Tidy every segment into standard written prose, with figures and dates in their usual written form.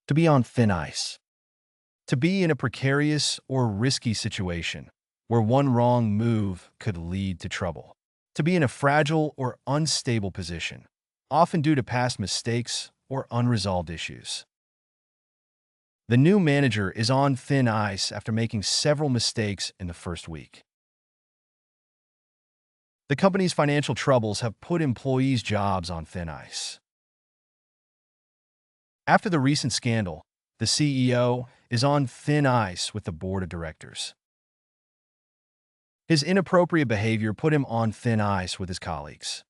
To be on thin ice. To be in a precarious or risky situation where one wrong move could lead to trouble. To be in a fragile or unstable position, often due to past mistakes or unresolved issues. The new manager is on thin ice after making several mistakes in the first week. The company's financial troubles have put employees' jobs on thin ice. After the recent scandal, the CEO is on thin ice with the board of directors. His inappropriate behavior put him on thin ice with his colleagues.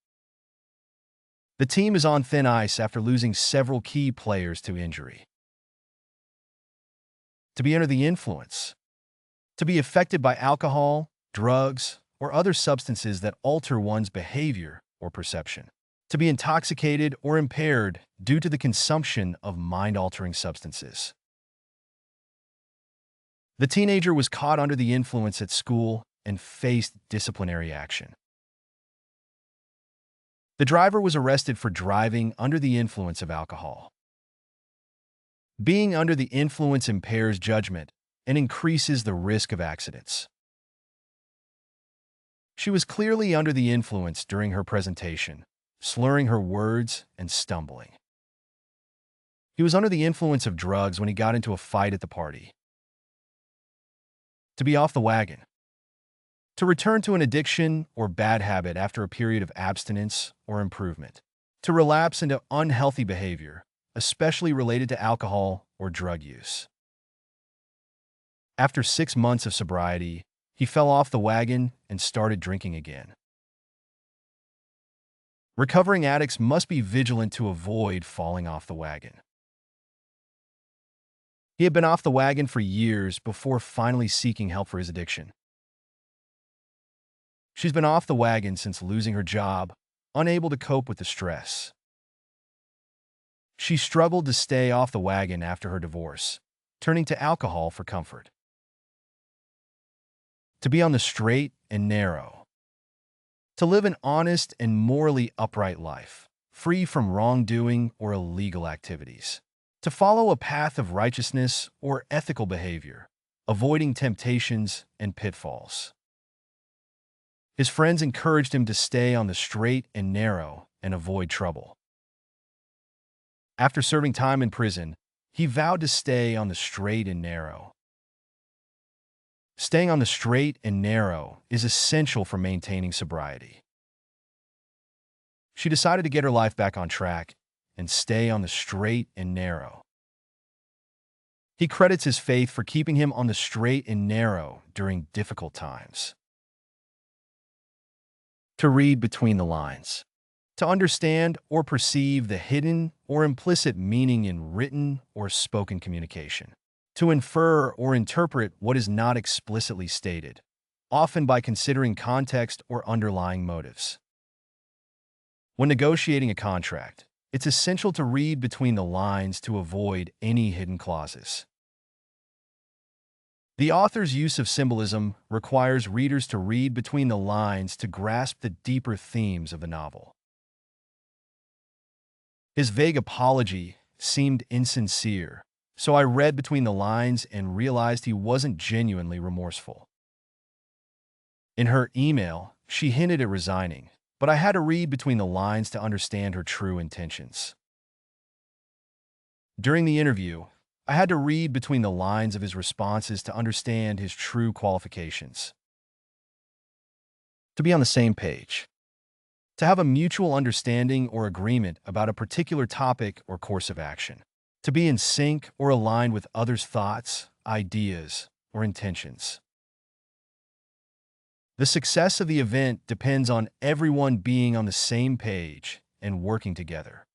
The team is on thin ice after losing several key players to injury. To be under the influence. To be affected by alcohol, drugs, or other substances that alter one's behavior or perception. To be intoxicated or impaired due to the consumption of mind-altering substances. The teenager was caught under the influence at school and faced disciplinary action. The driver was arrested for driving under the influence of alcohol. Being under the influence impairs judgment and increases the risk of accidents. She was clearly under the influence during her presentation, slurring her words and stumbling. He was under the influence of drugs when he got into a fight at the party. To be off the wagon. To return to an addiction or bad habit after a period of abstinence or improvement. To relapse into unhealthy behavior, especially related to alcohol or drug use. After 6 months of sobriety, he fell off the wagon and started drinking again. Recovering addicts must be vigilant to avoid falling off the wagon. He had been off the wagon for years before finally seeking help for his addiction. She's been off the wagon since losing her job, unable to cope with the stress. She struggled to stay off the wagon after her divorce, turning to alcohol for comfort. To be on the straight and narrow. To live an honest and morally upright life, free from wrongdoing or illegal activities. To follow a path of righteousness or ethical behavior, avoiding temptations and pitfalls. His friends encouraged him to stay on the straight and narrow and avoid trouble. After serving time in prison, he vowed to stay on the straight and narrow. Staying on the straight and narrow is essential for maintaining sobriety. She decided to get her life back on track and stay on the straight and narrow. He credits his faith for keeping him on the straight and narrow during difficult times. To read between the lines. To understand or perceive the hidden or implicit meaning in written or spoken communication. To infer or interpret what is not explicitly stated, often by considering context or underlying motives. When negotiating a contract, it's essential to read between the lines to avoid any hidden clauses. The author's use of symbolism requires readers to read between the lines to grasp the deeper themes of the novel. His vague apology seemed insincere, so I read between the lines and realized he wasn't genuinely remorseful. In her email, she hinted at resigning, but I had to read between the lines to understand her true intentions. During the interview, I had to read between the lines of his responses to understand his true qualifications. To be on the same page. To have a mutual understanding or agreement about a particular topic or course of action. To be in sync or aligned with others' thoughts, ideas, or intentions. The success of the event depends on everyone being on the same page and working together.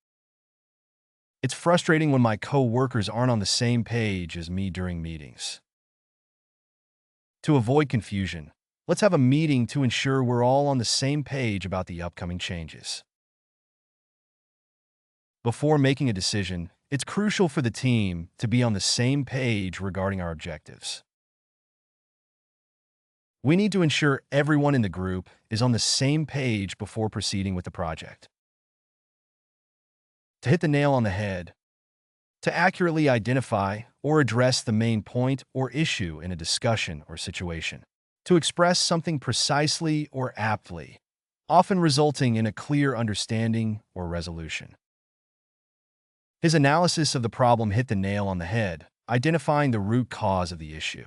It's frustrating when my co-workers aren't on the same page as me during meetings. To avoid confusion, let's have a meeting to ensure we're all on the same page about the upcoming changes. Before making a decision, it's crucial for the team to be on the same page regarding our objectives. We need to ensure everyone in the group is on the same page before proceeding with the project. To hit the nail on the head, to accurately identify or address the main point or issue in a discussion or situation, to express something precisely or aptly, often resulting in a clear understanding or resolution. His analysis of the problem hit the nail on the head, identifying the root cause of the issue.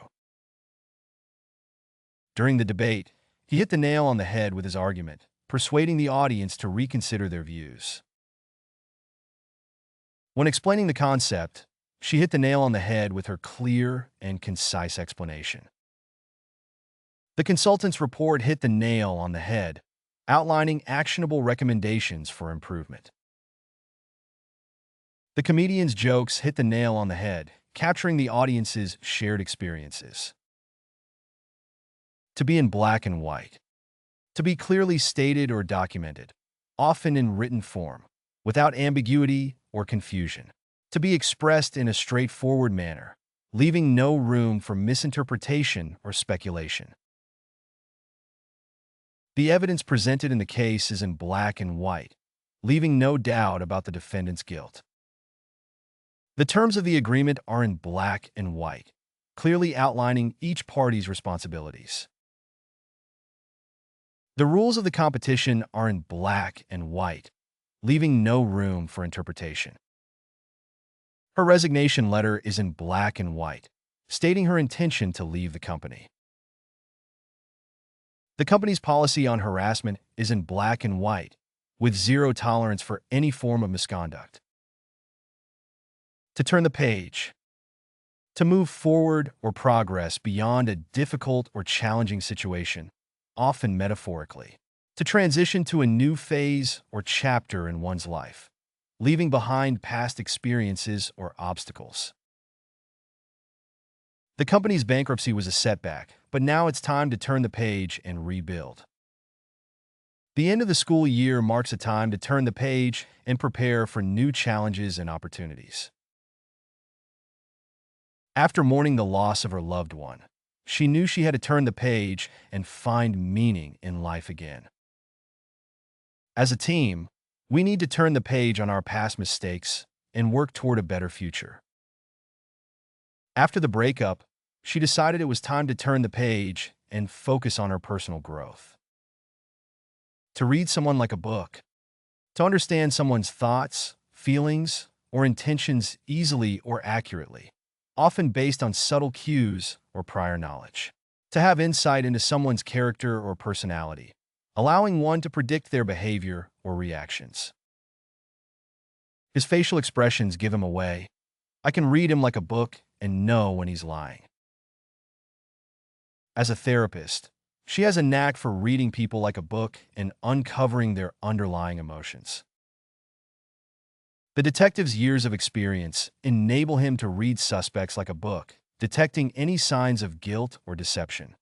During the debate, he hit the nail on the head with his argument, persuading the audience to reconsider their views. When explaining the concept, she hit the nail on the head with her clear and concise explanation. The consultant's report hit the nail on the head, outlining actionable recommendations for improvement. The comedian's jokes hit the nail on the head, capturing the audience's shared experiences. To be in black and white. To be clearly stated or documented, often in written form, without ambiguity or confusion. To be expressed in a straightforward manner, leaving no room for misinterpretation or speculation. The evidence presented in the case is in black and white, leaving no doubt about the defendant's guilt. The terms of the agreement are in black and white, clearly outlining each party's responsibilities. The rules of the competition are in black and white, leaving no room for interpretation. Her resignation letter is in black and white, stating her intention to leave the company. The company's policy on harassment is in black and white, with zero tolerance for any form of misconduct. To turn the page. To move forward or progress beyond a difficult or challenging situation, often metaphorically. To transition to a new phase or chapter in one's life, leaving behind past experiences or obstacles. The company's bankruptcy was a setback, but now it's time to turn the page and rebuild. The end of the school year marks a time to turn the page and prepare for new challenges and opportunities. After mourning the loss of her loved one, she knew she had to turn the page and find meaning in life again. As a team, we need to turn the page on our past mistakes and work toward a better future. After the breakup, she decided it was time to turn the page and focus on her personal growth. To read someone like a book, to understand someone's thoughts, feelings, or intentions easily or accurately, often based on subtle cues or prior knowledge. To have insight into someone's character or personality, allowing one to predict their behavior or reactions. His facial expressions give him away. I can read him like a book and know when he's lying. As a therapist, she has a knack for reading people like a book and uncovering their underlying emotions. The detective's years of experience enable him to read suspects like a book, detecting any signs of guilt or deception.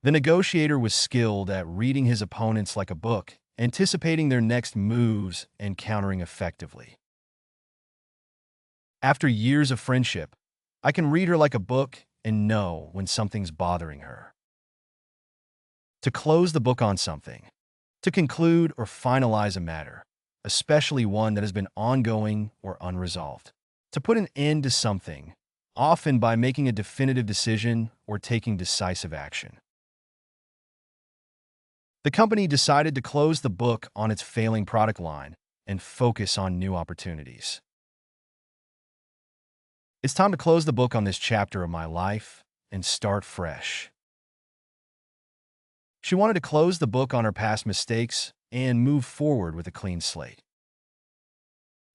The negotiator was skilled at reading his opponents like a book, anticipating their next moves and countering effectively. After years of friendship, I can read her like a book and know when something's bothering her. To close the book on something. To conclude or finalize a matter, especially one that has been ongoing or unresolved. To put an end to something, often by making a definitive decision or taking decisive action. The company decided to close the book on its failing product line and focus on new opportunities. It's time to close the book on this chapter of my life and start fresh. She wanted to close the book on her past mistakes and move forward with a clean slate.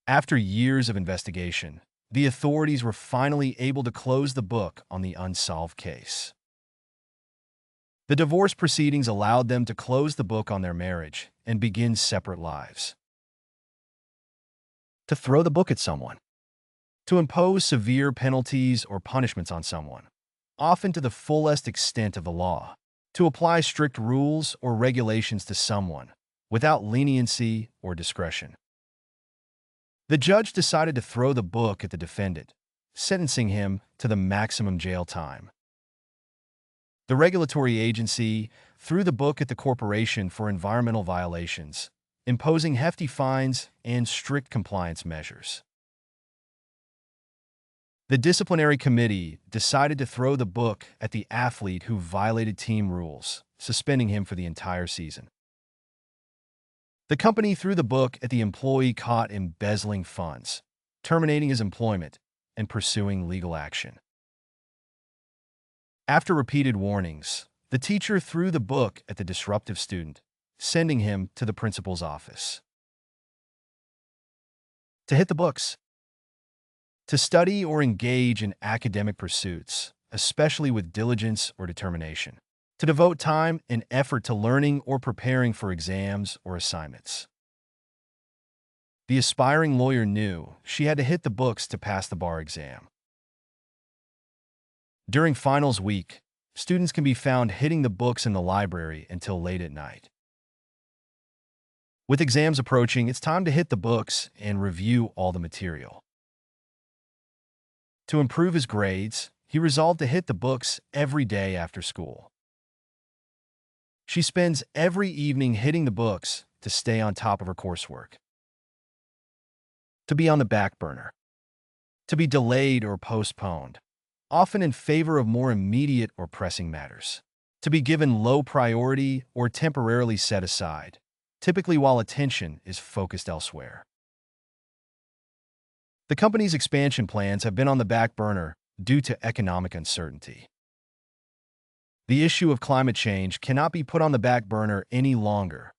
After years of investigation, the authorities were finally able to close the book on the unsolved case. The divorce proceedings allowed them to close the book on their marriage and begin separate lives. To throw the book at someone. To impose severe penalties or punishments on someone, often to the fullest extent of the law. To apply strict rules or regulations to someone, without leniency or discretion. The judge decided to throw the book at the defendant, sentencing him to the maximum jail time. The regulatory agency threw the book at the corporation for environmental violations, imposing hefty fines and strict compliance measures. The disciplinary committee decided to throw the book at the athlete who violated team rules, suspending him for the entire season. The company threw the book at the employee caught embezzling funds, terminating his employment and pursuing legal action. After repeated warnings, the teacher threw the book at the disruptive student, sending him to the principal's office. To hit the books. To study or engage in academic pursuits, especially with diligence or determination. To devote time and effort to learning or preparing for exams or assignments. The aspiring lawyer knew she had to hit the books to pass the bar exam. During finals week, students can be found hitting the books in the library until late at night. With exams approaching, it's time to hit the books and review all the material. To improve his grades, he resolved to hit the books every day after school. She spends every evening hitting the books to stay on top of her coursework. To be on the back burner. To be delayed or postponed, often in favor of more immediate or pressing matters. To be given low priority or temporarily set aside, typically while attention is focused elsewhere. The company's expansion plans have been on the back burner due to economic uncertainty. The issue of climate change cannot be put on the back burner any longer.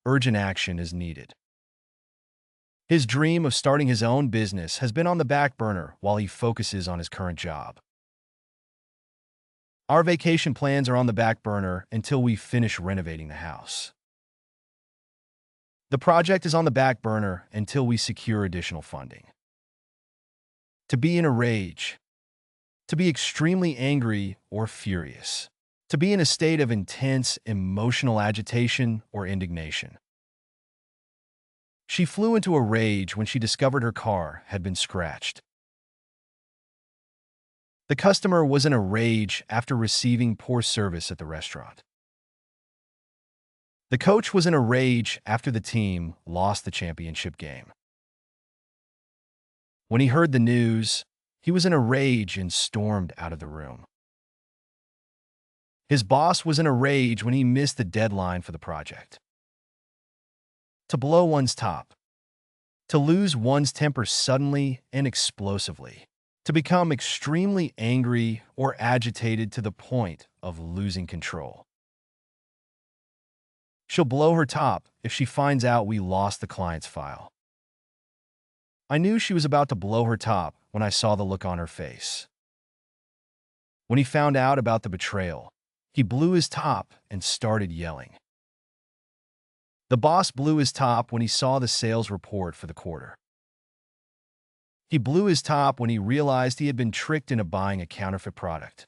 Urgent action is needed. His dream of starting his own business has been on the back burner while he focuses on his current job. Our vacation plans are on the back burner until we finish renovating the house. The project is on the back burner until we secure additional funding. To be in a rage. To be extremely angry or furious. To be in a state of intense emotional agitation or indignation. She flew into a rage when she discovered her car had been scratched. The customer was in a rage after receiving poor service at the restaurant. The coach was in a rage after the team lost the championship game. When he heard the news, he was in a rage and stormed out of the room. His boss was in a rage when he missed the deadline for the project. To blow one's top. To lose one's temper suddenly and explosively. To become extremely angry or agitated to the point of losing control. She'll blow her top if she finds out we lost the client's file. I knew she was about to blow her top when I saw the look on her face. When he found out about the betrayal, he blew his top and started yelling. The boss blew his top when he saw the sales report for the quarter. He blew his top when he realized he had been tricked into buying a counterfeit product.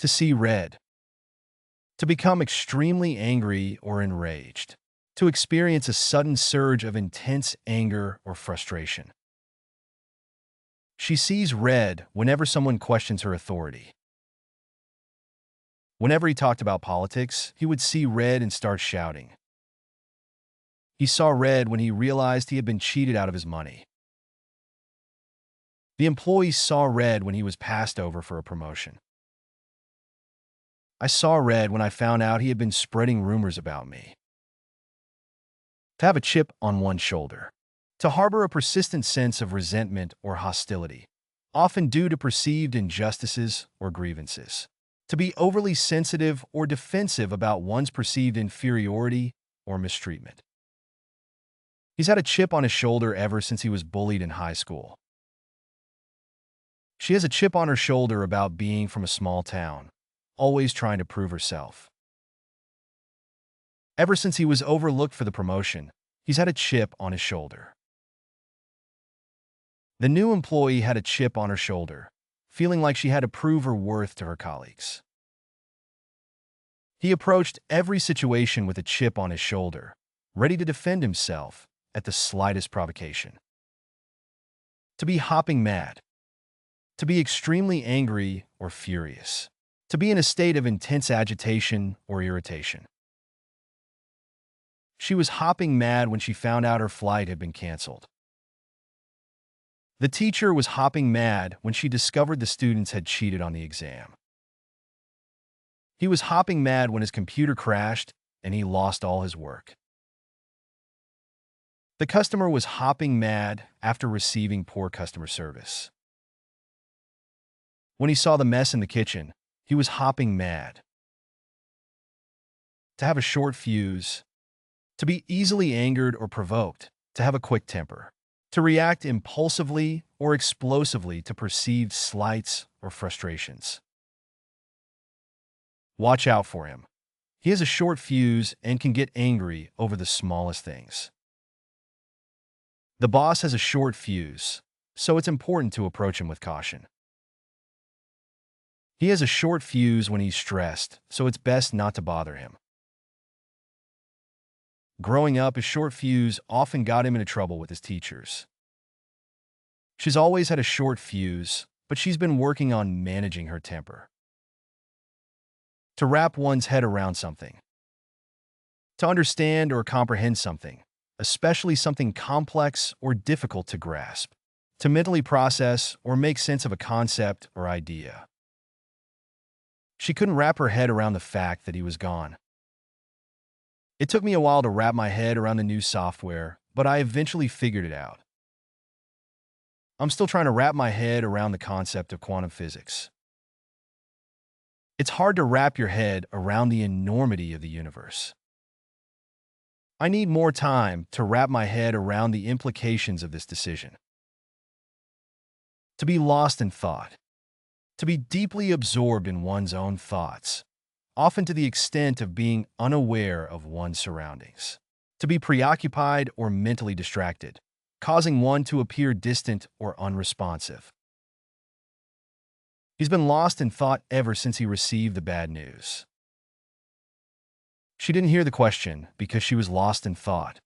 To see red. To become extremely angry or enraged. To experience a sudden surge of intense anger or frustration. She sees red whenever someone questions her authority. Whenever he talked about politics, he would see red and start shouting. He saw red when he realized he had been cheated out of his money. The employee saw red when he was passed over for a promotion. I saw red when I found out he had been spreading rumors about me. To have a chip on one's shoulder. To harbor a persistent sense of resentment or hostility, often due to perceived injustices or grievances. To be overly sensitive or defensive about one's perceived inferiority or mistreatment. He's had a chip on his shoulder ever since he was bullied in high school. She has a chip on her shoulder about being from a small town, always trying to prove herself. Ever since he was overlooked for the promotion, he's had a chip on his shoulder. The new employee had a chip on her shoulder, feeling like she had to prove her worth to her colleagues. He approached every situation with a chip on his shoulder, ready to defend himself at the slightest provocation. To be hopping mad. To be extremely angry or furious. To be in a state of intense agitation or irritation. She was hopping mad when she found out her flight had been canceled. The teacher was hopping mad when she discovered the students had cheated on the exam. He was hopping mad when his computer crashed and he lost all his work. The customer was hopping mad after receiving poor customer service. When he saw the mess in the kitchen, he was hopping mad. To have a short fuse. To be easily angered or provoked. To have a quick temper. To react impulsively or explosively to perceived slights or frustrations. Watch out for him. He has a short fuse and can get angry over the smallest things. The boss has a short fuse, so it's important to approach him with caution. He has a short fuse when he's stressed, so it's best not to bother him. Growing up, his short fuse often got him into trouble with his teachers. She's always had a short fuse, but she's been working on managing her temper. To wrap one's head around something. To understand or comprehend something, especially something complex or difficult to grasp. To mentally process or make sense of a concept or idea. She couldn't wrap her head around the fact that he was gone. It took me a while to wrap my head around the new software, but I eventually figured it out. I'm still trying to wrap my head around the concept of quantum physics. It's hard to wrap your head around the enormity of the universe. I need more time to wrap my head around the implications of this decision. To be lost in thought. To be deeply absorbed in one's own thoughts, often to the extent of being unaware of one's surroundings. To be preoccupied or mentally distracted, causing one to appear distant or unresponsive. He's been lost in thought ever since he received the bad news. She didn't hear the question because she was lost in thought.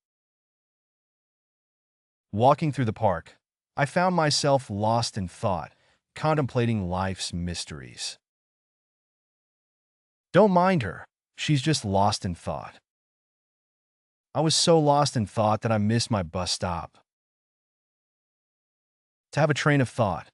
Walking through the park, I found myself lost in thought, contemplating life's mysteries. Don't mind her. She's just lost in thought. I was so lost in thought that I missed my bus stop. To have a train of thought.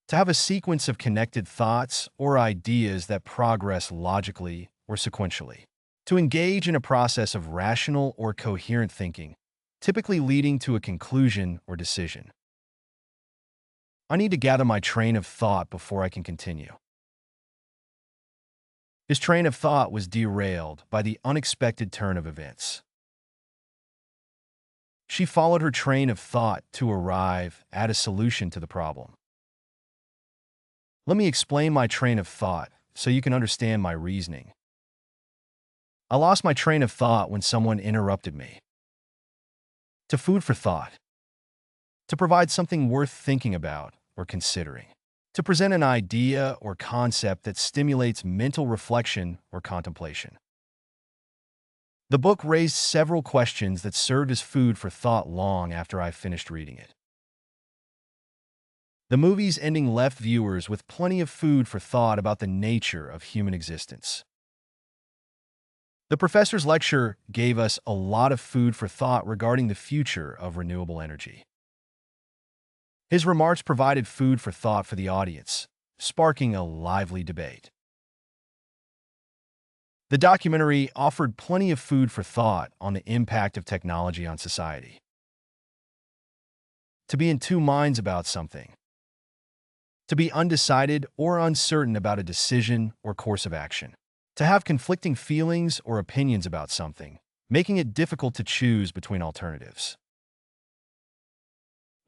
To have a sequence of connected thoughts or ideas that progress logically or sequentially. To engage in a process of rational or coherent thinking, typically leading to a conclusion or decision. I need to gather my train of thought before I can continue. His train of thought was derailed by the unexpected turn of events. She followed her train of thought to arrive at a solution to the problem. Let me explain my train of thought so you can understand my reasoning. I lost my train of thought when someone interrupted me. To food for thought. To provide something worth thinking about or considering. To present an idea or concept that stimulates mental reflection or contemplation. The book raised several questions that served as food for thought long after I finished reading it. The movie's ending left viewers with plenty of food for thought about the nature of human existence. The professor's lecture gave us a lot of food for thought regarding the future of renewable energy. His remarks provided food for thought for the audience, sparking a lively debate. The documentary offered plenty of food for thought on the impact of technology on society. To be in two minds about something. To be undecided or uncertain about a decision or course of action. To have conflicting feelings or opinions about something, making it difficult to choose between alternatives.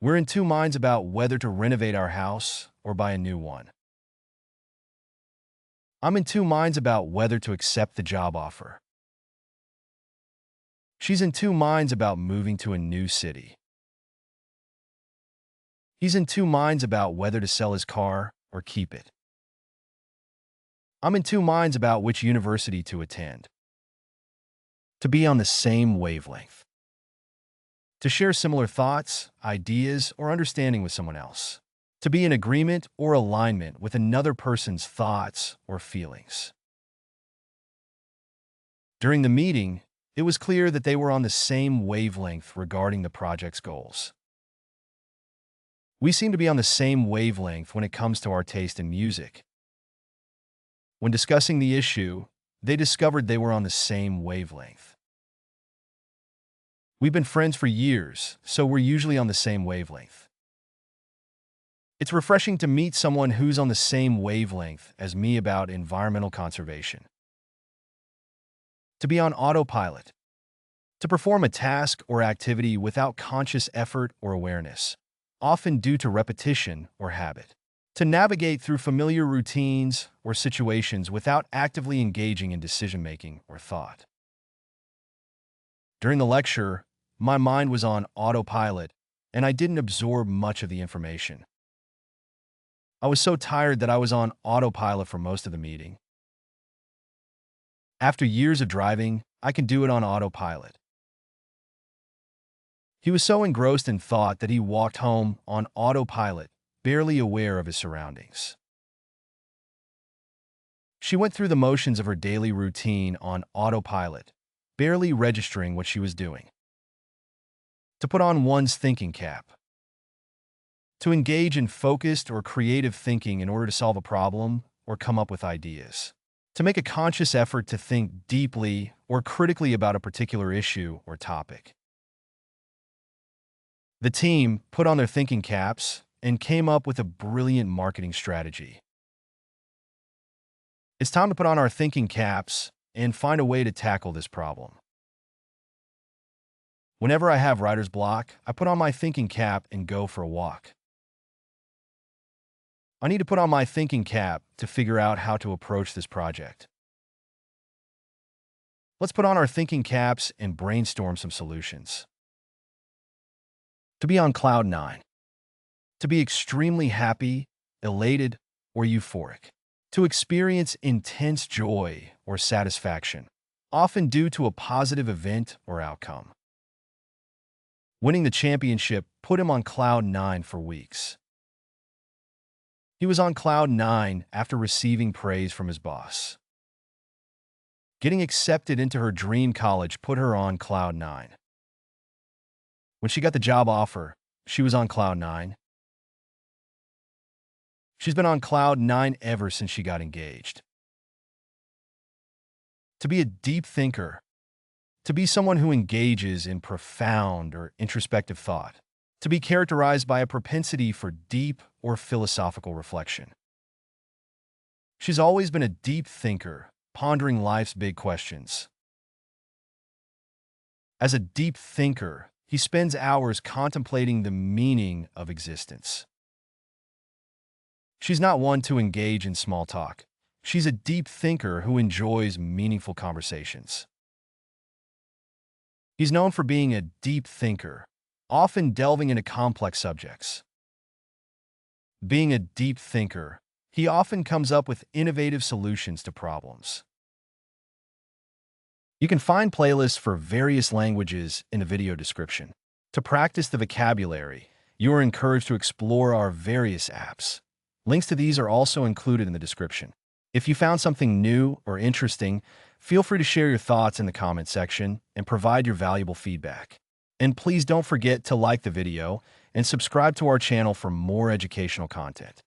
We're in two minds about whether to renovate our house or buy a new one. I'm in two minds about whether to accept the job offer. She's in two minds about moving to a new city. He's in two minds about whether to sell his car or keep it. I'm in two minds about which university to attend. To be on the same wavelength. To share similar thoughts, ideas, or understanding with someone else. To be in agreement or alignment with another person's thoughts or feelings. During the meeting, it was clear that they were on the same wavelength regarding the project's goals. We seem to be on the same wavelength when it comes to our taste in music. When discussing the issue, they discovered they were on the same wavelength. We've been friends for years, so we're usually on the same wavelength. It's refreshing to meet someone who's on the same wavelength as me about environmental conservation. To be on autopilot. To perform a task or activity without conscious effort or awareness, often due to repetition or habit. To navigate through familiar routines or situations without actively engaging in decision-making or thought. During the lecture, my mind was on autopilot, and I didn't absorb much of the information. I was so tired that I was on autopilot for most of the meeting. After years of driving, I can do it on autopilot. He was so engrossed in thought that he walked home on autopilot, barely aware of his surroundings. She went through the motions of her daily routine on autopilot, barely registering what she was doing. To put on one's thinking cap. To engage in focused or creative thinking in order to solve a problem or come up with ideas. To make a conscious effort to think deeply or critically about a particular issue or topic. The team put on their thinking caps and came up with a brilliant marketing strategy. It's time to put on our thinking caps and find a way to tackle this problem. Whenever I have writer's block, I put on my thinking cap and go for a walk. I need to put on my thinking cap to figure out how to approach this project. Let's put on our thinking caps and brainstorm some solutions. To be on cloud nine. To be extremely happy, elated, or euphoric. To experience intense joy or satisfaction, often due to a positive event or outcome. Winning the championship put him on cloud nine for weeks. He was on cloud nine after receiving praise from his boss. Getting accepted into her dream college put her on cloud nine. When she got the job offer, she was on cloud nine. She's been on cloud nine ever since she got engaged. To be a deep thinker. To be someone who engages in profound or introspective thought. To be characterized by a propensity for deep or philosophical reflection. She's always been a deep thinker, pondering life's big questions. As a deep thinker, he spends hours contemplating the meaning of existence. She's not one to engage in small talk. She's a deep thinker who enjoys meaningful conversations. He's known for being a deep thinker, often delving into complex subjects. Being a deep thinker, he often comes up with innovative solutions to problems. You can find playlists for various languages in the video description. To practice the vocabulary, you are encouraged to explore our various apps. Links to these are also included in the description. If you found something new or interesting, feel free to share your thoughts in the comment section and provide your valuable feedback. And please don't forget to like the video and subscribe to our channel for more educational content.